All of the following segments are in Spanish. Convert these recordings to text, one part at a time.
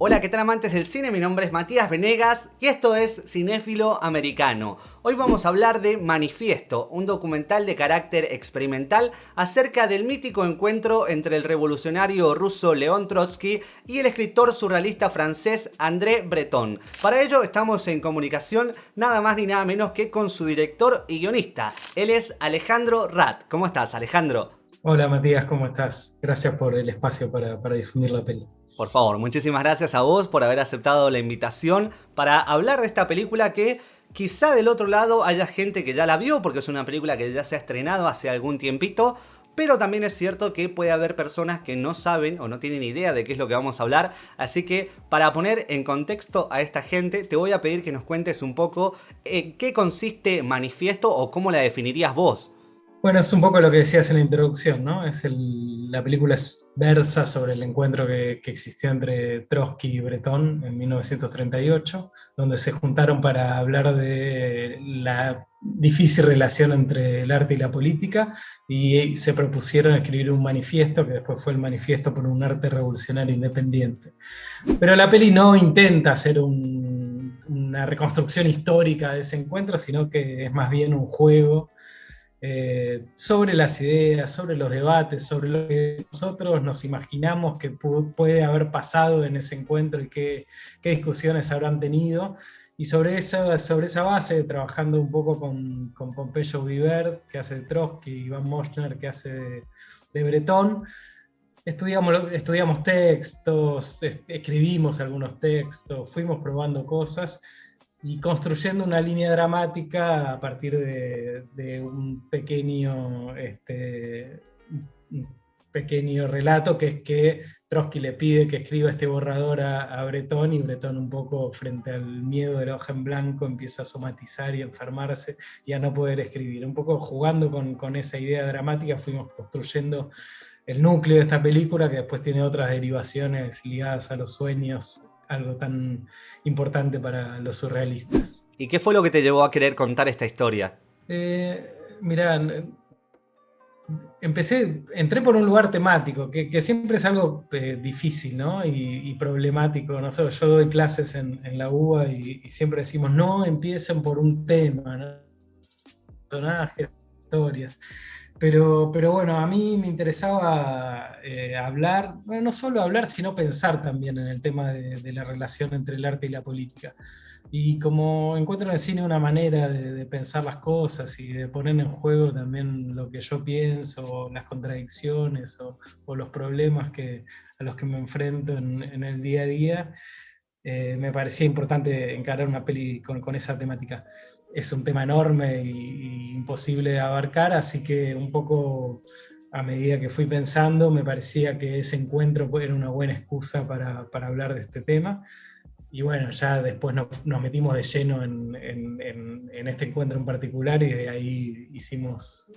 Hola, ¿qué tal amantes del cine? Mi nombre es Matías Venegas y esto es Cinéfilo Americano. Hoy vamos a hablar de Manifiesto, un documental de carácter experimental acerca del mítico encuentro entre el revolucionario ruso León Trotsky y el escritor surrealista francés André Breton. Para ello estamos en comunicación nada más ni nada menos que con su director y guionista. Él es Alejandro Rat. ¿Cómo estás, Alejandro? Hola Matías, ¿cómo estás? Gracias por el espacio para difundir la peli. Por favor, muchísimas gracias a vos por haber aceptado la invitación para hablar de esta película que quizá del otro lado haya gente que ya la vio porque es una película que ya se ha estrenado hace algún tiempito, pero también es cierto que puede haber personas que no saben o no tienen idea de qué es lo que vamos a hablar, así que para poner en contexto a esta gente te voy a pedir que nos cuentes un poco en qué consiste Manifiesto o cómo la definirías vos. Bueno, es un poco lo que decías en la introducción, ¿no? La película versa sobre el encuentro que existió entre Trotsky y Breton en 1938, donde se juntaron para hablar de la difícil relación entre el arte y la política, y se propusieron escribir un manifiesto que después fue el Manifiesto por un arte revolucionario independiente. Pero la peli no intenta hacer una reconstrucción histórica de ese encuentro, sino que es más bien un juego sobre las ideas, sobre los debates, sobre lo que nosotros nos imaginamos que puede haber pasado en ese encuentro y qué discusiones habrán tenido. Y sobre esa base, trabajando un poco con Pompeyo Audibert, que hace de Trotsky, y Iván Moschner, que hace de Breton, estudiamos textos, escribimos algunos textos, fuimos probando cosas y construyendo una línea dramática a partir de un pequeño relato, que es que Trotsky le pide que escriba este borrador a Breton, y Breton, un poco frente al miedo de la hoja en blanco, empieza a somatizar y a enfermarse y a no poder escribir. Un poco jugando con esa idea dramática fuimos construyendo el núcleo de esta película, que después tiene otras derivaciones ligadas a los sueños, algo tan importante para los surrealistas. ¿Y qué fue lo que te llevó a querer contar esta historia? Mirá, entré por un lugar temático, que siempre es algo difícil, ¿no? Y problemático. No sé, yo doy clases en la UBA y siempre decimos, no empiecen por un tema, ¿no? Personajes, historias. Pero bueno, a mí me interesaba hablar, bueno, no solo hablar, sino pensar también en el tema de la relación entre el arte y la política. Y como encuentro en el cine una manera de pensar las cosas y de poner en juego también lo que yo pienso, las contradicciones o los problemas a los que me enfrento en el día a día, me parecía importante encarar una peli con esa temática. Es un tema enorme y imposible de abarcar, así que un poco a medida que fui pensando, me parecía que ese encuentro era una buena excusa para hablar de este tema. Y bueno, ya después nos metimos de lleno en este encuentro en particular, y de ahí hicimos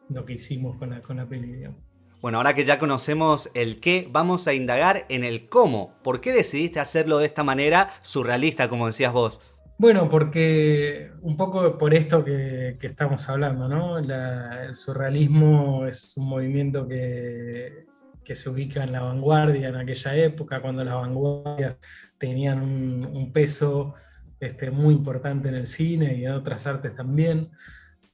lo que hicimos con la peli, digamos. Bueno, ahora que ya conocemos el qué, vamos a indagar en el cómo. ¿Por qué decidiste hacerlo de esta manera surrealista, como decías vos? Bueno, porque un poco por esto que estamos hablando, ¿no? El surrealismo es un movimiento que se ubica en la vanguardia en aquella época, cuando las vanguardias tenían un peso muy importante en el cine y en otras artes también.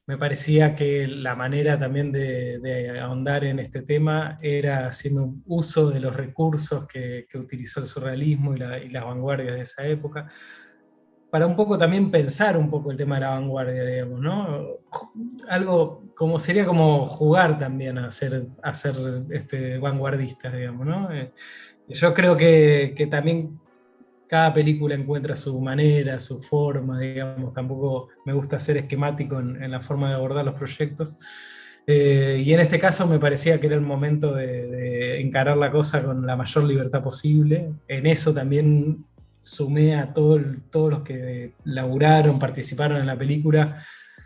Me parecía que la manera también de ahondar en este tema era haciendo un uso de los recursos que utilizó el surrealismo y las vanguardias de esa época, para un poco también pensar un poco el tema de la vanguardia, digamos, ¿no? Algo como sería como jugar también a ser vanguardista, digamos, ¿no? Yo creo que también cada película encuentra su manera, su forma, digamos. Tampoco me gusta ser esquemático en la forma de abordar los proyectos. Y en este caso me parecía que era el momento de encarar la cosa con la mayor libertad posible. En eso también sumé a todos los que laburaron, participaron en la película,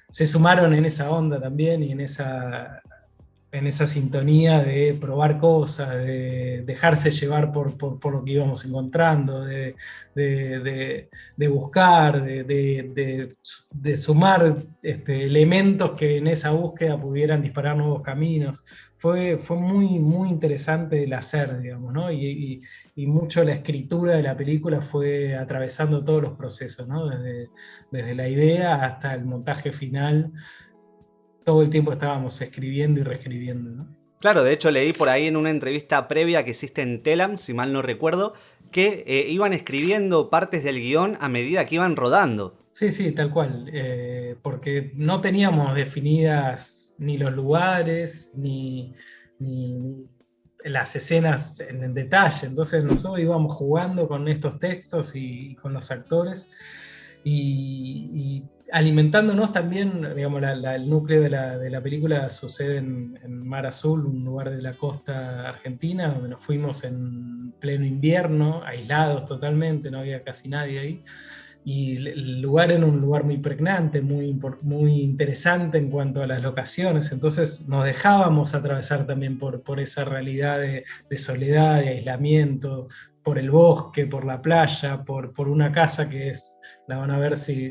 se sumaron en esa onda también y en esa en esa sintonía de probar cosas, de dejarse llevar por lo que íbamos encontrando, de buscar, de sumar elementos que en esa búsqueda pudieran disparar nuevos caminos. Fue muy, muy interesante el hacer, digamos, ¿no? Y mucho la escritura de la película fue atravesando todos los procesos, ¿no? Desde la idea hasta el montaje final, todo el tiempo estábamos escribiendo y reescribiendo, ¿no? Claro, de hecho leí por ahí en una entrevista previa que hiciste en Telam, si mal no recuerdo, que iban escribiendo partes del guión a medida que iban rodando. Sí, sí, tal cual, porque no teníamos definidas ni los lugares, ni las escenas en el detalle, entonces nosotros íbamos jugando con estos textos y con los actores y alimentándonos también, digamos, el núcleo de la película sucede en Mar Azul, un lugar de la costa argentina, donde nos fuimos en pleno invierno, aislados totalmente, no había casi nadie ahí. Y el lugar era un lugar muy pregnante, muy interesante en cuanto a las locaciones, entonces nos dejábamos atravesar también por esa realidad de soledad, de aislamiento, por el bosque, por la playa, por una casa que es, la van a ver si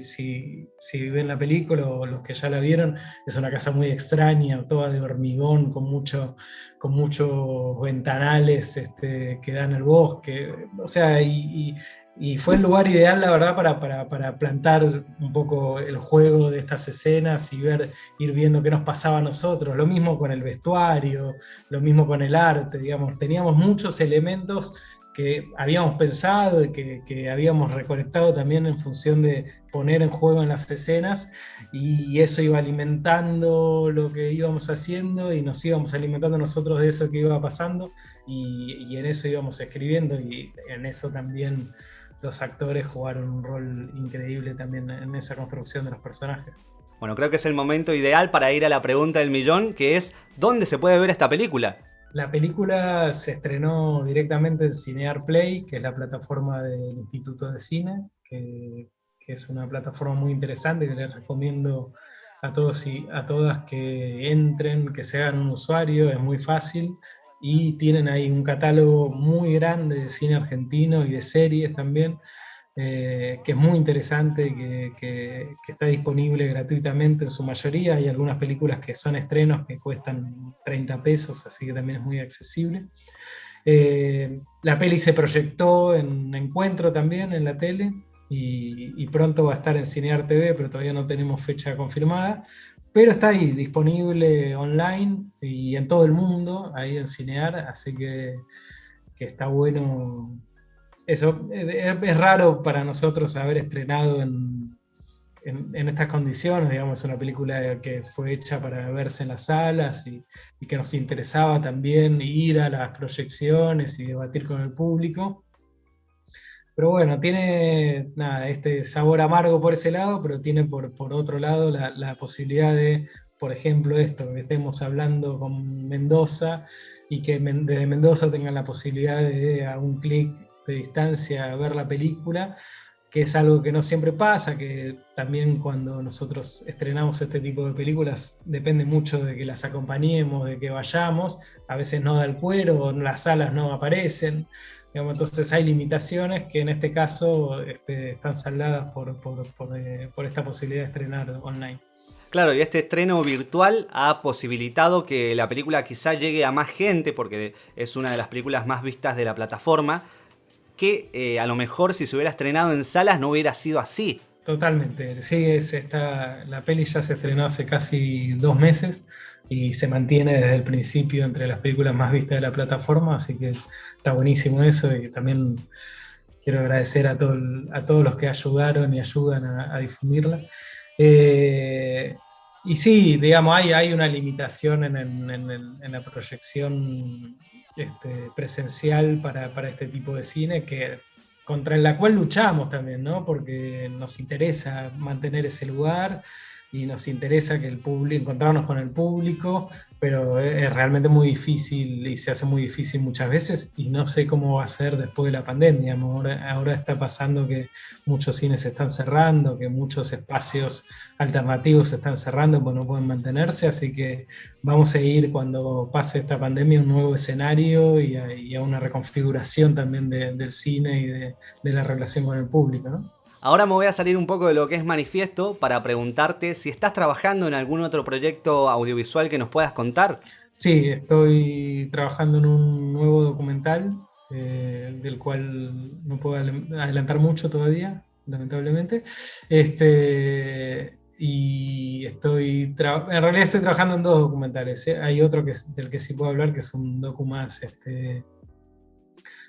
ven la película o los que ya la vieron, es una casa muy extraña, toda de hormigón, con muchos ventanales que dan al bosque, o sea, y fue el lugar ideal, la verdad, para plantar un poco el juego de estas escenas y ir viendo qué nos pasaba a nosotros. Lo mismo con el vestuario, lo mismo con el arte, digamos. Teníamos muchos elementos que habíamos pensado y que habíamos recolectado también en función de poner en juego en las escenas, y eso iba alimentando lo que íbamos haciendo y nos íbamos alimentando nosotros de eso que iba pasando, y en eso íbamos escribiendo, y en eso también los actores jugaron un rol increíble también en esa construcción de los personajes. Bueno, creo que es el momento ideal para ir a la pregunta del millón, que es ¿dónde se puede ver esta película? La película se estrenó directamente en Cinear Play, que es la plataforma del Instituto de Cine, que es una plataforma muy interesante que les recomiendo a todos y a todas que entren, que se hagan un usuario, es muy fácil, y tienen ahí un catálogo muy grande de cine argentino y de series también, que es muy interesante y que está disponible gratuitamente en su mayoría. Hay algunas películas que son estrenos que cuestan 30 pesos, así que también es muy accesible. La peli se proyectó en Encuentro también en la tele, y pronto va a estar en Cinear TV, pero todavía no tenemos fecha confirmada. Pero está ahí, disponible online y en todo el mundo, ahí en Cinear, así que está bueno. Eso es raro para nosotros haber estrenado en estas condiciones, digamos, es una película que fue hecha para verse en las salas y que nos interesaba también ir a las proyecciones y debatir con el público. Pero bueno, tiene nada, este sabor amargo por ese lado, pero tiene por otro lado la posibilidad de, por ejemplo, esto, que estemos hablando con Mendoza y que desde Mendoza tengan la posibilidad de a un clic de distancia ver la película, que es algo que no siempre pasa, que también cuando nosotros estrenamos este tipo de películas depende mucho de que las acompañemos, de que vayamos, a veces no da el cuero, las salas no aparecen. Digamos, entonces hay limitaciones que en este caso están saldadas por esta posibilidad de estrenar online. Claro, y este estreno virtual ha posibilitado que la película quizá llegue a más gente, porque es una de las películas más vistas de la plataforma, que a lo mejor si se hubiera estrenado en salas no hubiera sido así. Totalmente, sí, la peli ya se estrenó hace casi 2 meses y se mantiene desde el principio entre las películas más vistas de la plataforma, así que está buenísimo eso, y también quiero agradecer a todos los que ayudaron y ayudan a difundirla. Y sí, digamos, hay una limitación en la proyección presencial para este tipo de cine, contra la cual luchamos también, ¿no? Porque nos interesa mantener ese lugar y nos interesa que el público, encontrarnos con el público, pero es realmente muy difícil y se hace muy difícil muchas veces y no sé cómo va a ser después de la pandemia. Ahora está pasando que muchos cines se están cerrando, que muchos espacios alternativos se están cerrando porque no pueden mantenerse, así que vamos a ir cuando pase esta pandemia a un nuevo escenario y a una reconfiguración también del cine y de la relación con el público, ¿no? Ahora me voy a salir un poco de lo que es Manifiesto para preguntarte si estás trabajando en algún otro proyecto audiovisual que nos puedas contar. Sí, estoy trabajando en un nuevo documental del cual no puedo adelantar mucho todavía, lamentablemente. Y en realidad estoy trabajando en dos documentales. Hay otro del que sí puedo hablar, que es un docu más,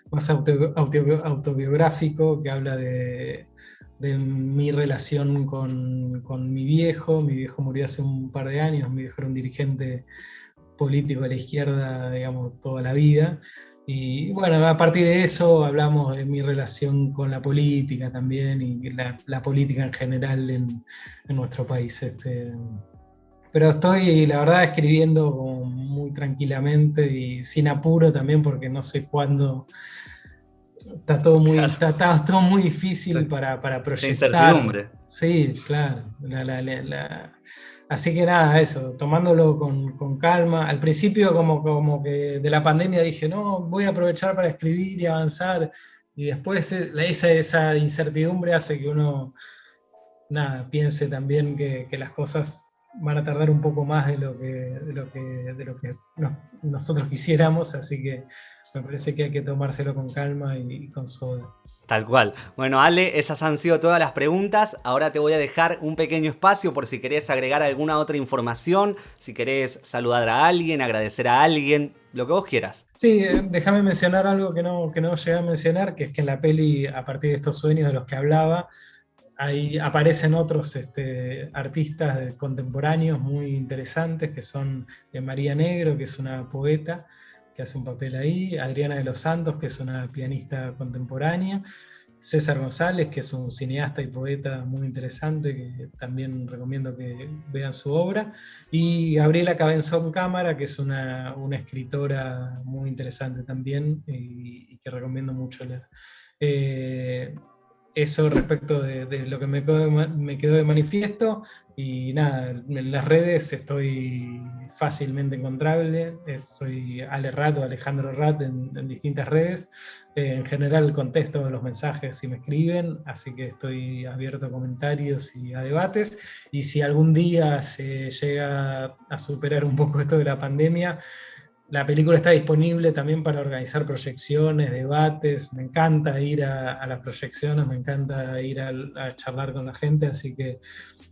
más autobiográfico, que habla de mi relación con mi viejo. Mi viejo murió hace un par de años, mi viejo era un dirigente político de la izquierda, digamos, toda la vida. Y bueno, a partir de eso hablamos de mi relación con la política también y la política en general en nuestro país. Pero estoy, la verdad, escribiendo muy tranquilamente y sin apuro también porque no sé cuándo. Está todo muy, Claro. está todo muy difícil para De proyectar. incertidumbre. Sí, claro. Así que nada, eso, tomándolo con calma. Al principio como que de la pandemia dije, no, voy a aprovechar para escribir y avanzar. Y después esa incertidumbre hace que uno, nada, piense también que las cosas van a tardar un poco más de lo que nosotros quisiéramos. Así que me parece que hay que tomárselo con calma y con soda. Tal cual. Bueno, Ale, esas han sido todas las preguntas. Ahora te voy a dejar un pequeño espacio por si querés agregar alguna otra información, si querés saludar a alguien, agradecer a alguien, lo que vos quieras. Sí, déjame mencionar algo que no llegué a mencionar, que es que en la peli, a partir de estos sueños de los que hablaba, ahí aparecen otros artistas contemporáneos muy interesantes, que son María Negro, que es una poeta que hace un papel ahí, Adriana de los Santos, que es una pianista contemporánea, César González, que es un cineasta y poeta muy interesante, que también recomiendo que vean su obra, y Gabriela Cabenzón Cámara, que es una escritora muy interesante también y que recomiendo mucho leer. Eh, Eso respecto de lo que me quedó de manifiesto. Y nada, en las redes estoy fácilmente encontrable. Soy Ale Rat o Alejandro Rat en distintas redes. En general contesto los mensajes si me escriben, así que estoy abierto a comentarios y a debates. Y si algún día se llega a superar un poco esto de la pandemia, la película está disponible también para organizar proyecciones, debates. Me encanta ir a las proyecciones, me encanta ir a charlar con la gente, así que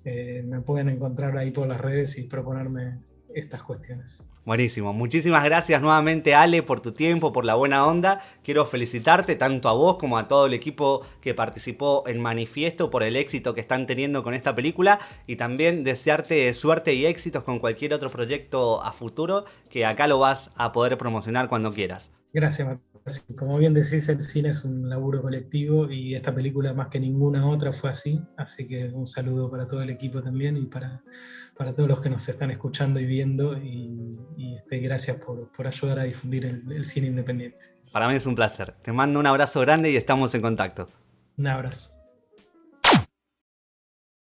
me pueden encontrar ahí por las redes y proponerme estas cuestiones. Buenísimo. Muchísimas gracias nuevamente, Ale, por tu tiempo, por la buena onda. Quiero felicitarte tanto a vos como a todo el equipo que participó en Manifiesto por el éxito que están teniendo con esta película y también desearte suerte y éxitos con cualquier otro proyecto a futuro que acá lo vas a poder promocionar cuando quieras. Gracias, Matías. Como bien decís, el cine es un laburo colectivo y esta película más que ninguna otra fue así que un saludo para todo el equipo también y para todos los que nos están escuchando y viendo y gracias por ayudar a difundir el cine independiente. Para mí es un placer. Te mando un abrazo grande y estamos en contacto. Un abrazo.